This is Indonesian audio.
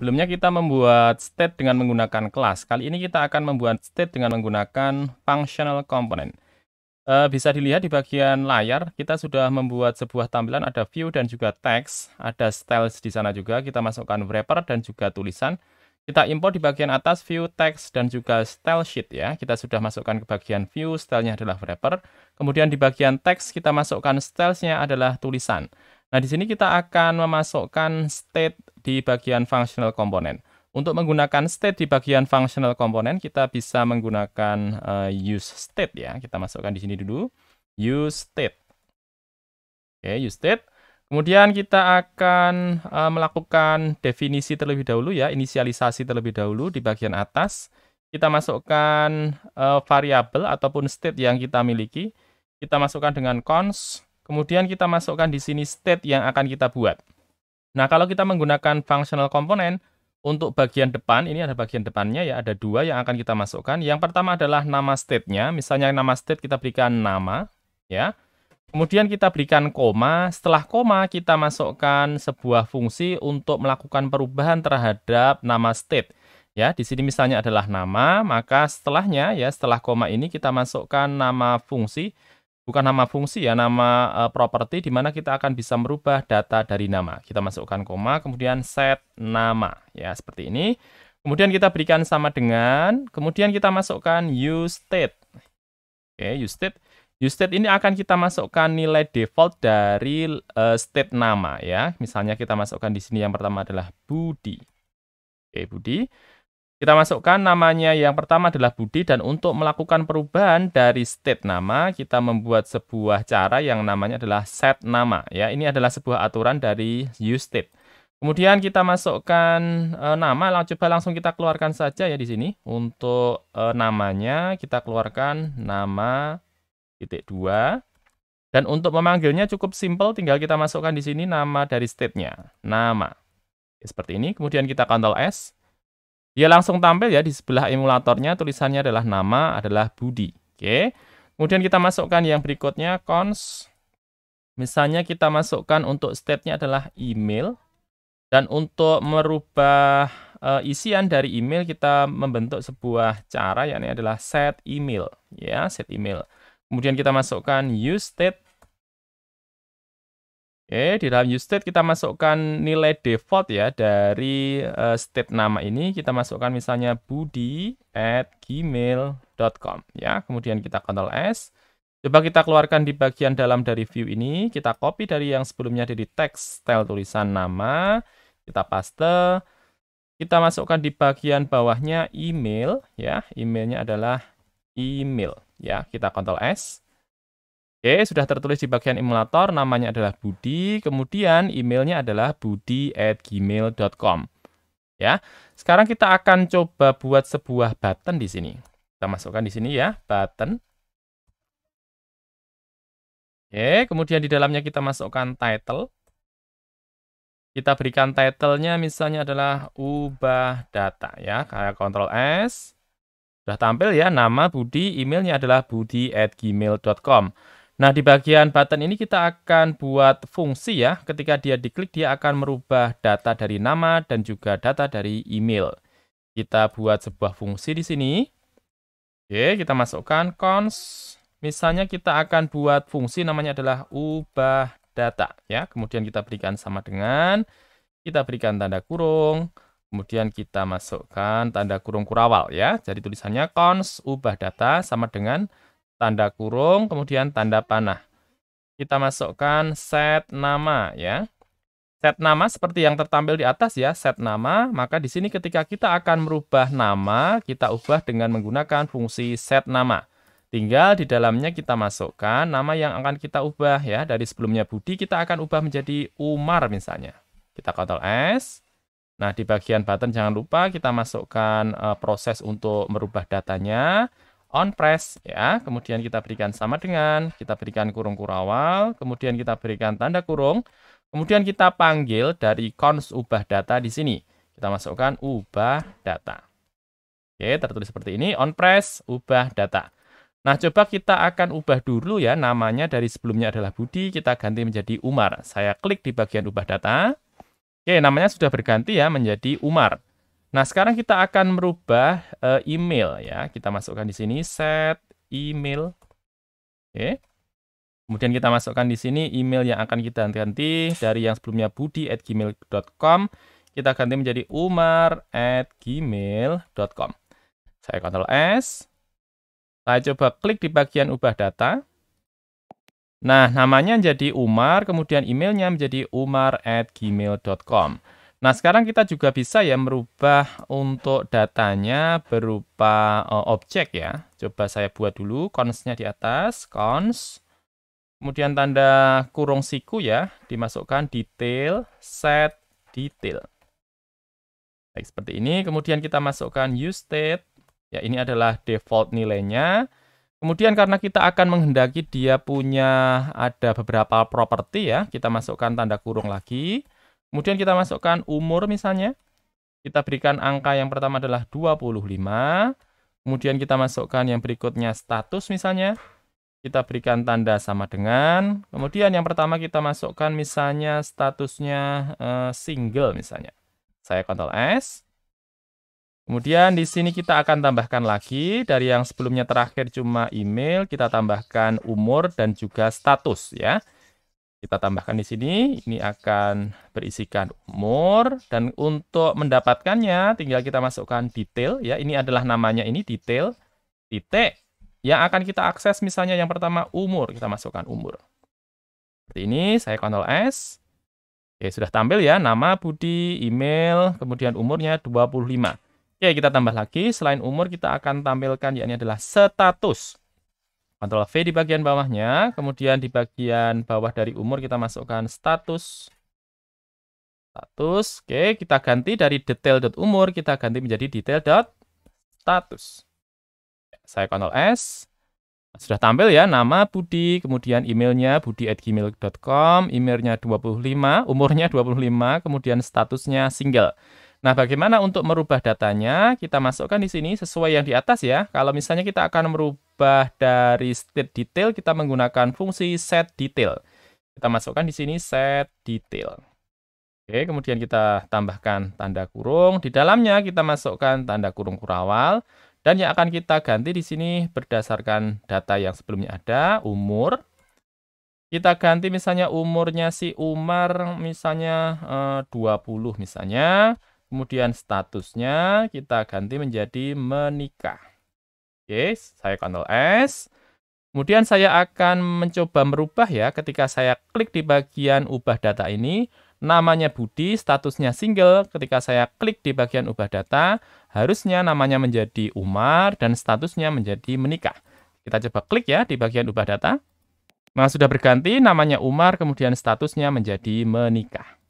sebelumnya kita membuat state dengan menggunakan kelas. Kali ini kita akan membuat state dengan menggunakan functional component. Bisa dilihat di bagian layar, kita sudah membuat sebuah tampilan, ada view dan juga text, ada styles di sana juga. Kita masukkan wrapper dan juga tulisan. Kita import di bagian atas view, text, dan juga style sheet ya. Kita sudah masukkan ke bagian view, stylenya adalah wrapper. Kemudian di bagian text kita masukkan stylesnya adalah tulisan. Nah, di sini kita akan memasukkan state di bagian functional component. Untuk menggunakan state di bagian functional component, kita bisa menggunakan use state ya. Kita masukkan di sini dulu, use state. Oke, use state. Kemudian kita akan melakukan definisi terlebih dahulu ya, inisialisasi terlebih dahulu di bagian atas. Kita masukkan variabel ataupun state yang kita miliki. Kita masukkan dengan const. Kemudian kita masukkan di sini state yang akan kita buat. Nah, kalau kita menggunakan functional component, untuk bagian depan, ini ada bagian depannya ya, ada dua yang akan kita masukkan. Yang pertama adalah nama state-nya. Misalnya nama state kita berikan nama, ya. Kemudian kita berikan koma. Setelah koma, kita masukkan sebuah fungsi untuk melakukan perubahan terhadap nama state. Ya, di sini misalnya adalah nama, maka setelahnya ya, setelah koma ini kita masukkan nama fungsi. Bukan nama fungsi ya, nama properti di mana kita akan bisa merubah data dari nama. Kita masukkan koma, kemudian set nama. Ya, seperti ini. Kemudian kita berikan sama dengan, kemudian kita masukkan use state. Oke, use state. Use state ini akan kita masukkan nilai default dari state nama ya. Misalnya kita masukkan di sini yang pertama adalah Budi. Oke, Budi. Kita masukkan namanya yang pertama adalah Budi, dan untuk melakukan perubahan dari state nama, kita membuat sebuah cara yang namanya adalah set nama. Ya, ini adalah sebuah aturan dari use state. Kemudian kita masukkan nama, coba langsung kita keluarkan saja ya di sini. Untuk namanya kita keluarkan nama titik 2. Dan untuk memanggilnya cukup simple, tinggal kita masukkan di sini nama dari state-nya, nama. Ya, seperti ini. Kemudian kita Ctrl S. Dia langsung tampil ya di sebelah emulatornya, tulisannya adalah nama, adalah Budi. Oke. Kemudian kita masukkan yang berikutnya, const. Misalnya kita masukkan untuk state-nya adalah email. Dan untuk merubah isian dari email, kita membentuk sebuah cara, yakni adalah set email. Ya, set email. Kemudian kita masukkan use state. Oke, di dalam use state kita masukkan nilai default ya dari state nama ini. Kita masukkan misalnya budi@gmail.com ya. Kemudian kita Ctrl S. Coba kita keluarkan di bagian dalam dari view ini. Kita copy dari yang sebelumnya dari teks style tulisan nama. Kita paste. Kita masukkan di bagian bawahnya email ya. Emailnya adalah email ya. Kita Ctrl S. Oke, sudah tertulis di bagian emulator, namanya adalah Budi, kemudian emailnya adalah budi@gmail.com. Ya, sekarang kita akan coba buat sebuah button di sini. Kita masukkan di sini ya, button. Oke, kemudian di dalamnya kita masukkan title. Kita berikan title-nya misalnya adalah ubah data ya, kayak Ctrl S. Sudah tampil ya, nama Budi, emailnya adalah budi@gmail.com. Nah, di bagian button ini kita akan buat fungsi ya. Ketika dia diklik, dia akan merubah data dari nama dan juga data dari email. Kita buat sebuah fungsi di sini. Oke, kita masukkan const. Misalnya kita akan buat fungsi namanya adalah ubah data ya. Kemudian kita berikan sama dengan, kita berikan tanda kurung. Kemudian kita masukkan tanda kurung kurawal ya. Jadi tulisannya const ubah data sama dengan tanda kurung, kemudian tanda panah. Kita masukkan set nama ya. Set nama seperti yang tertampil di atas ya, set nama. Maka di sini ketika kita akan merubah nama, kita ubah dengan menggunakan fungsi set nama. Tinggal di dalamnya kita masukkan nama yang akan kita ubah ya. Dari sebelumnya Budi, kita akan ubah menjadi Umar misalnya. Kita Ctrl S. Nah, di bagian button jangan lupa kita masukkan proses untuk merubah datanya. On press ya, kemudian kita berikan sama dengan, kita berikan kurung kurawal, kemudian kita berikan tanda kurung, kemudian kita panggil dari const ubah data di sini. Kita masukkan ubah data. Oke, tertulis seperti ini, on press ubah data. Nah, coba kita akan ubah dulu ya, namanya dari sebelumnya adalah Budi, kita ganti menjadi Umar. Saya klik di bagian ubah data. Oke, namanya sudah berganti ya menjadi Umar. Nah, sekarang kita akan merubah email ya. Kita masukkan di sini set email. Oke. Kemudian kita masukkan di sini email yang akan kita ganti dari yang sebelumnya budi@gmail.com, kita ganti menjadi umar@gmail.com. Saya Ctrl S. Saya coba klik di bagian ubah data. Nah, namanya jadi Umar, kemudian emailnya menjadi umar@gmail.com. Nah, sekarang kita juga bisa ya merubah untuk datanya berupa objek ya. Coba saya buat dulu cons-nya di atas, cons. Kemudian tanda kurung siku ya, dimasukkan detail, set detail. Baik, seperti ini. Kemudian kita masukkan useState. Ya, ini adalah default nilainya. Kemudian karena kita akan menghendaki dia punya ada beberapa properti ya, kita masukkan tanda kurung lagi. Kemudian kita masukkan umur misalnya. Kita berikan angka yang pertama adalah 25. Kemudian kita masukkan yang berikutnya status misalnya. Kita berikan tanda sama dengan. Kemudian yang pertama kita masukkan misalnya statusnya single misalnya. Saya Ctrl S. Kemudian di sini kita akan tambahkan lagi dari yang sebelumnya terakhir cuma email, kita tambahkan umur dan juga status ya. Kita tambahkan di sini, ini akan berisikan umur dan untuk mendapatkannya tinggal kita masukkan detail ya. Ini adalah namanya ini detail titik yang akan kita akses misalnya yang pertama umur, kita masukkan umur. Seperti ini, saya Ctrl S. Oke, sudah tampil ya nama Budi, email, kemudian umurnya 25. Oke, kita tambah lagi. Selain umur, kita akan tampilkan, yakni adalah status. Ctrl V di bagian bawahnya. Kemudian di bagian bawah dari umur, kita masukkan status. Status. Oke, kita ganti dari detail.umur, kita ganti menjadi detail.status. Saya Ctrl S. Sudah tampil ya, nama Budi, kemudian emailnya budi@gmail.com, emailnya 25, umurnya 25, kemudian statusnya single. Nah, bagaimana untuk merubah datanya? Kita masukkan di sini sesuai yang di atas ya. Kalau misalnya kita akan merubah dari state detail, kita menggunakan fungsi set detail. Kita masukkan di sini set detail. Oke, kemudian kita tambahkan tanda kurung. Di dalamnya kita masukkan tanda kurung kurawal. Dan yang akan kita ganti di sini berdasarkan data yang sebelumnya ada, umur. Kita ganti misalnya umurnya si Umar misalnya 20 misalnya. Kemudian statusnya kita ganti menjadi menikah. Oke, saya Ctrl S. Kemudian saya akan mencoba merubah ya, ketika saya klik di bagian ubah data ini, namanya Budi, statusnya single. Ketika saya klik di bagian ubah data, harusnya namanya menjadi Umar dan statusnya menjadi menikah. Kita coba klik ya di bagian ubah data. Nah, sudah berganti namanya Umar, kemudian statusnya menjadi menikah.